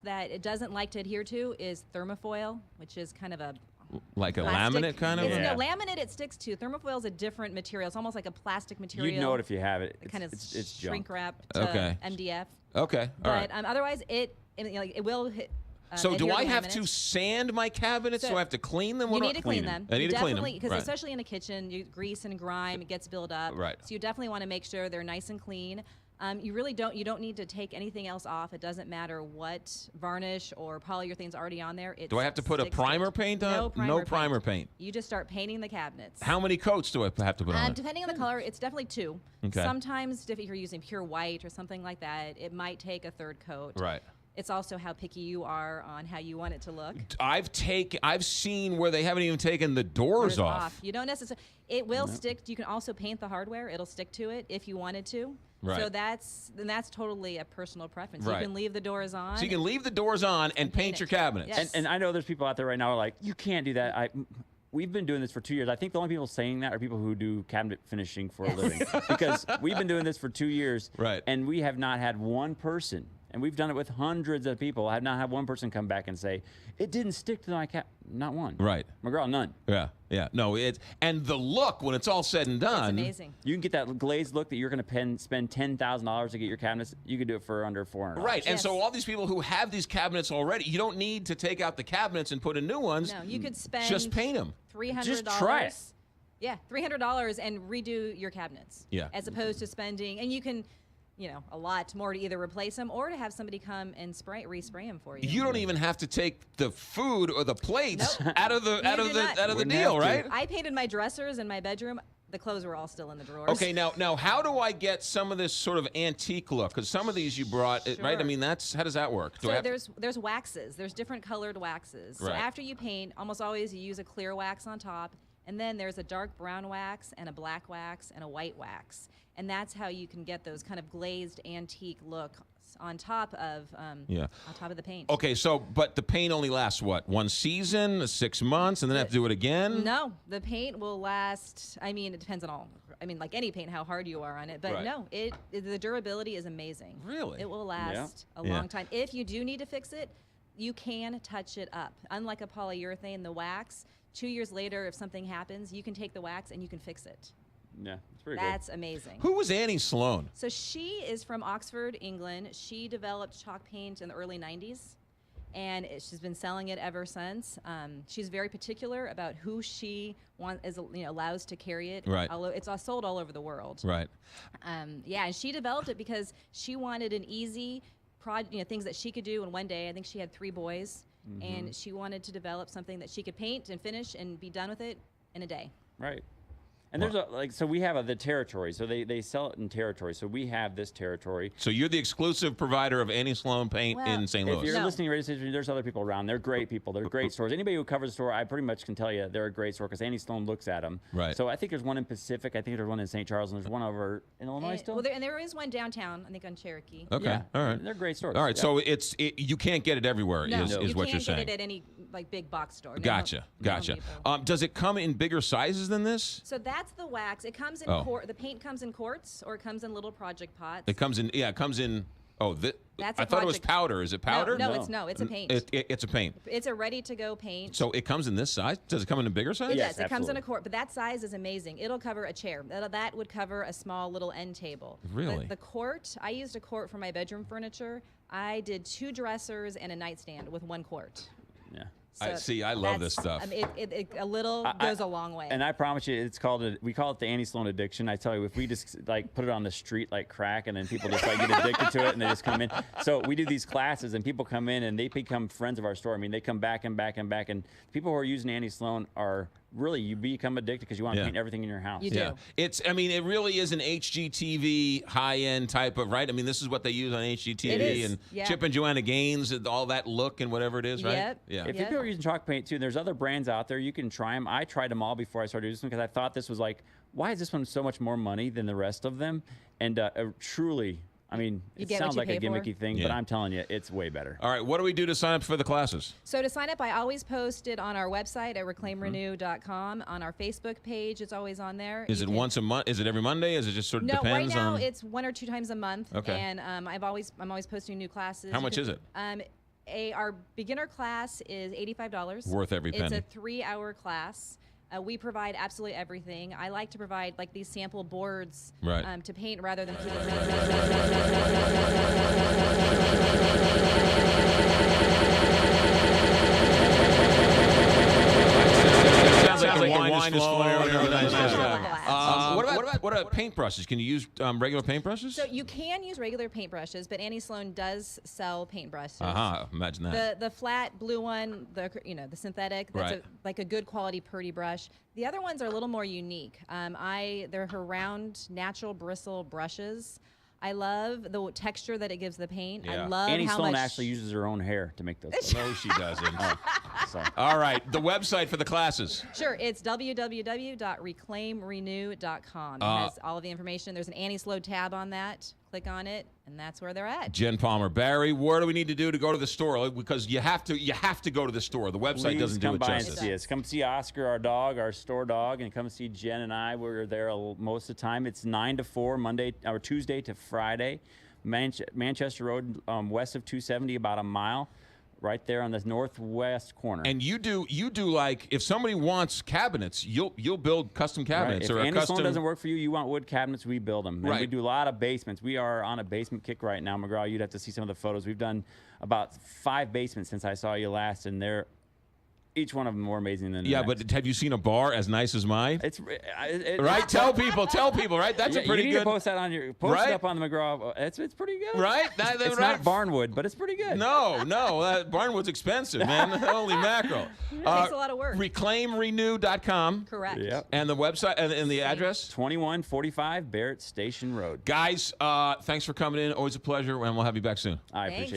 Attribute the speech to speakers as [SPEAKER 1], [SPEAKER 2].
[SPEAKER 1] that it doesn't like to adhere to is thermofoil, which is kind of a
[SPEAKER 2] like a
[SPEAKER 1] plastic.
[SPEAKER 2] laminate kind of?
[SPEAKER 1] No, laminate it sticks to. Thermofoil is a different material. It's almost like a plastic material.
[SPEAKER 3] You'd know it if you have it.
[SPEAKER 1] It's
[SPEAKER 3] junk.
[SPEAKER 1] shrink wrap to MDF.
[SPEAKER 2] Okay, all right.
[SPEAKER 1] But otherwise, it will hit.
[SPEAKER 2] So do I have to sand my cabinets? So I have to clean them?
[SPEAKER 1] You need to clean them.
[SPEAKER 2] I need to clean them.
[SPEAKER 1] Because especially in a kitchen, grease and grime, it gets built up.
[SPEAKER 2] Right.
[SPEAKER 1] So you definitely want to make sure they're nice and clean. You really don't. You don't need to take anything else off. It doesn't matter what varnish or polyurethane's already on there.
[SPEAKER 2] Do I have to put a primer paint on?
[SPEAKER 1] No
[SPEAKER 2] primer paint.
[SPEAKER 1] You just start painting the cabinets.
[SPEAKER 2] How many coats do I have to put on?
[SPEAKER 1] Depending on the color, it's definitely 2.
[SPEAKER 2] Okay.
[SPEAKER 1] Sometimes if you're using pure white or something like that, it might take a 3rd coat.
[SPEAKER 2] Right.
[SPEAKER 1] It's also how picky you are on how you want it to look.
[SPEAKER 2] I've seen where they haven't even taken the doors off.
[SPEAKER 1] You don't necessarily. It will stick. You can also paint the hardware. It'll stick to it if you wanted to.
[SPEAKER 2] Right.
[SPEAKER 1] So that's totally a personal preference.
[SPEAKER 2] Right.
[SPEAKER 1] You can leave the doors on.
[SPEAKER 2] So you can leave the doors on and paint your cabinets.
[SPEAKER 1] Yes.
[SPEAKER 3] And I know there's people out there right now who are like, you can't do that. We've been doing this for 2 years. I think the only people saying that are people who do cabinet finishing for a living. Because we've been doing this for 2 years.
[SPEAKER 2] Right.
[SPEAKER 3] And we have not had one person, and we've done it with hundreds of people, I have not had one person come back and say, it didn't stick to my not one.
[SPEAKER 2] Right.
[SPEAKER 3] McGraw, none.
[SPEAKER 2] Yeah. No, and the look when it's all said and done.
[SPEAKER 1] It's amazing.
[SPEAKER 3] You can get that glazed look that you're going to spend $10,000 to get your cabinets. You could do it for under $400.
[SPEAKER 2] Right. And so all these people who have these cabinets already, you don't need to take out the cabinets and put in new ones.
[SPEAKER 1] No, you could spend
[SPEAKER 2] just paint them.
[SPEAKER 1] $300.
[SPEAKER 3] Just try it.
[SPEAKER 1] Yeah, $300 and redo your cabinets.
[SPEAKER 2] Yeah.
[SPEAKER 1] As opposed to spending, and you can, a lot more to either replace them or to have somebody come and respray them for you.
[SPEAKER 2] You don't even have to take the food or the plates out of the deal, right?
[SPEAKER 1] I painted my dressers in my bedroom. The clothes were all still in the drawers.
[SPEAKER 2] Okay, now how do I get some of this sort of antique look? Because some of these you brought, right? I mean, how does that work?
[SPEAKER 1] There's waxes. There's different colored waxes.
[SPEAKER 2] Right.
[SPEAKER 1] So after you paint, almost always you use a clear wax on top, and then there's a dark brown wax and a black wax and a white wax. And that's how you can get those kind of glazed antique look on top of the paint.
[SPEAKER 2] Okay, but the paint only lasts what? 1 season, 6 months, and then have to do it again?
[SPEAKER 1] No, the paint will last. I mean, it depends on like any paint, how hard you are on it. But no, the durability is amazing.
[SPEAKER 2] Really?
[SPEAKER 1] It will last a long time. If you do need to fix it, you can touch it up. Unlike a polyurethane, the wax, 2 years later, if something happens, you can take the wax and you can fix it.
[SPEAKER 3] Yeah, it's pretty good.
[SPEAKER 1] That's amazing.
[SPEAKER 2] Who was Annie Sloan?
[SPEAKER 1] So she is from Oxford, England. She developed chalk paint in the early 90s, and she's been selling it ever since. She's very particular about who she allows to carry it.
[SPEAKER 2] Right.
[SPEAKER 1] It's sold all over the world.
[SPEAKER 2] Right.
[SPEAKER 1] And she developed it because she wanted an easy things that she could do in one day. I think she had 3 boys, and she wanted to develop something that she could paint and finish and be done with it in a day.
[SPEAKER 3] Right. And there's so we have the territory. So they sell it in territory. So we have this territory.
[SPEAKER 2] So you're the exclusive provider of Annie Sloan paint in St. Louis.
[SPEAKER 3] If you're listening to radio station, there's other people around. They're great people. They're great stores. Anybody who covers the store, I pretty much can tell you they're a great store because Annie Sloan looks at them.
[SPEAKER 2] Right.
[SPEAKER 3] So I think there's one in Pacific. I think there's one in St. Charles, and there's one over in Illinois still.
[SPEAKER 1] Well, there is one downtown, I think, on Cherokee.
[SPEAKER 2] Okay.
[SPEAKER 3] Yeah.
[SPEAKER 2] All right.
[SPEAKER 3] They're great stores.
[SPEAKER 2] All right. So you can't get it everywhere.
[SPEAKER 1] No,
[SPEAKER 2] is what you're saying.
[SPEAKER 1] You can't get it at any big box store.
[SPEAKER 2] Gotcha. Does it come in bigger sizes than this?
[SPEAKER 1] So that's the wax. It comes in the paint comes in quarts, or it comes in little project pots.
[SPEAKER 2] It comes in. Yeah, it comes in. Oh, I thought it was powder. Is it powder?
[SPEAKER 1] No, it's a paint.
[SPEAKER 2] It's a paint.
[SPEAKER 1] It's a ready-to-go paint.
[SPEAKER 2] So it comes in this size? Does it come in a bigger size?
[SPEAKER 1] It
[SPEAKER 3] Yes,
[SPEAKER 1] does. It comes in
[SPEAKER 3] absolutely.
[SPEAKER 1] a quart, but that size is amazing. It'll cover a chair. That would cover a small little end table.
[SPEAKER 2] Really?
[SPEAKER 1] The quart, I used a quart for my bedroom furniture. I did 2 dressers and a nightstand with 1 quart.
[SPEAKER 3] Yeah.
[SPEAKER 2] I love this stuff.
[SPEAKER 1] A little goes a long way.
[SPEAKER 3] And I promise you, we call it the Annie Sloan addiction. I tell you, if we just put it on the street like crack, and then people just get addicted to it, and they just come in. So we do these classes, and people come in, and they become friends of our store. I mean, they come back and back and back, and people who are using Annie Sloan are really, you become addicted because you want to paint everything in your house.
[SPEAKER 1] You do.
[SPEAKER 2] It really is an HGTV high-end type of, right? I mean, this is what they use on HGTV and Chip and Joanna Gaines, and all that look and whatever it is, right?
[SPEAKER 1] Yep.
[SPEAKER 2] Yeah.
[SPEAKER 3] If people are using chalk paint too, there's other brands out there. You can try them. I tried them all before I started using them because I thought this was why is this one so much more money than the rest of them? And truly, I mean, it sounds like a gimmicky thing, but I'm telling you, it's way better.
[SPEAKER 2] All right, what do we do to sign up for the classes?
[SPEAKER 1] So to sign up, I always post it on our website at reclaimrenew.com. On our Facebook page, it's always on there.
[SPEAKER 2] Is it once a month? Is it every Monday? Is it just sort of depends on?
[SPEAKER 1] Right now it's 1 or 2 times a month.
[SPEAKER 2] Okay.
[SPEAKER 1] And I'm always posting new classes.
[SPEAKER 2] How much is it?
[SPEAKER 1] Our beginner class is $85.
[SPEAKER 2] Worth every penny.
[SPEAKER 1] It's a 3-hour class. We provide absolutely everything. I like to provide like these sample boards to paint rather than keep
[SPEAKER 2] Sounds like the wine is flowing. What about paintbrushes? Can you use regular paintbrushes?
[SPEAKER 1] So you can use regular paintbrushes, but Annie Sloan does sell paintbrushes.
[SPEAKER 2] Imagine that.
[SPEAKER 1] The flat blue one, the synthetic. That's like a good quality Purdy brush. The other ones are a little more unique. They're her round natural bristle brushes. I love the texture that it gives the paint.
[SPEAKER 2] Yeah.
[SPEAKER 1] I love
[SPEAKER 3] Annie
[SPEAKER 1] how
[SPEAKER 3] Sloan
[SPEAKER 1] much
[SPEAKER 3] actually uses her own hair to make those.
[SPEAKER 2] No, she doesn't.
[SPEAKER 3] So.
[SPEAKER 2] All right, the website for the classes.
[SPEAKER 1] Sure, it's www.reclaimrenew.com. It has all of the information. There's an Annie Sloan tab on that. Click on it, and that's where they're at.
[SPEAKER 2] Jen Palmer. Barry, what do we need to do to go to the store? Because you have to go to the store. The website
[SPEAKER 3] Please
[SPEAKER 2] doesn't do it
[SPEAKER 3] come by
[SPEAKER 2] justice.
[SPEAKER 3] and see us. Come see Oscar, our dog, our store dog, and come see Jen and I. We're there most of the time. It's 9 to 4, Monday or Tuesday to Friday. Manchester Road, west of 270, about a mile. Right there on the northwest corner.
[SPEAKER 2] And you do like, if somebody wants cabinets, you'll build custom cabinets.
[SPEAKER 3] Right.
[SPEAKER 2] Or
[SPEAKER 3] if
[SPEAKER 2] a
[SPEAKER 3] Annie
[SPEAKER 2] custom
[SPEAKER 3] Sloan doesn't work for you, you want wood cabinets, we build them. And
[SPEAKER 2] right.
[SPEAKER 3] we do a lot of basements. We are on a basement kick right now, McGraw. You'd have to see some of the photos. We've done about 5 basements since I saw you last, and each one of them more amazing than the next.
[SPEAKER 2] But have you seen a bar as nice as mine?
[SPEAKER 3] It's
[SPEAKER 2] right. Tell people. Right. That's a pretty
[SPEAKER 3] you need
[SPEAKER 2] good.
[SPEAKER 3] To post that on your it up on the McGraw. It's pretty good.
[SPEAKER 2] Right.
[SPEAKER 3] It's not barnwood, but it's pretty good.
[SPEAKER 2] No. Barnwood's expensive, man. Holy mackerel.
[SPEAKER 1] It takes a lot of work.
[SPEAKER 2] ReclaimRenew.com.
[SPEAKER 1] Correct.
[SPEAKER 2] Yep. And the website and the address.
[SPEAKER 3] 2145 Barrett Station Road.
[SPEAKER 2] Guys, thanks for coming in. Always a pleasure, and we'll have you back soon.
[SPEAKER 3] I appreciate it.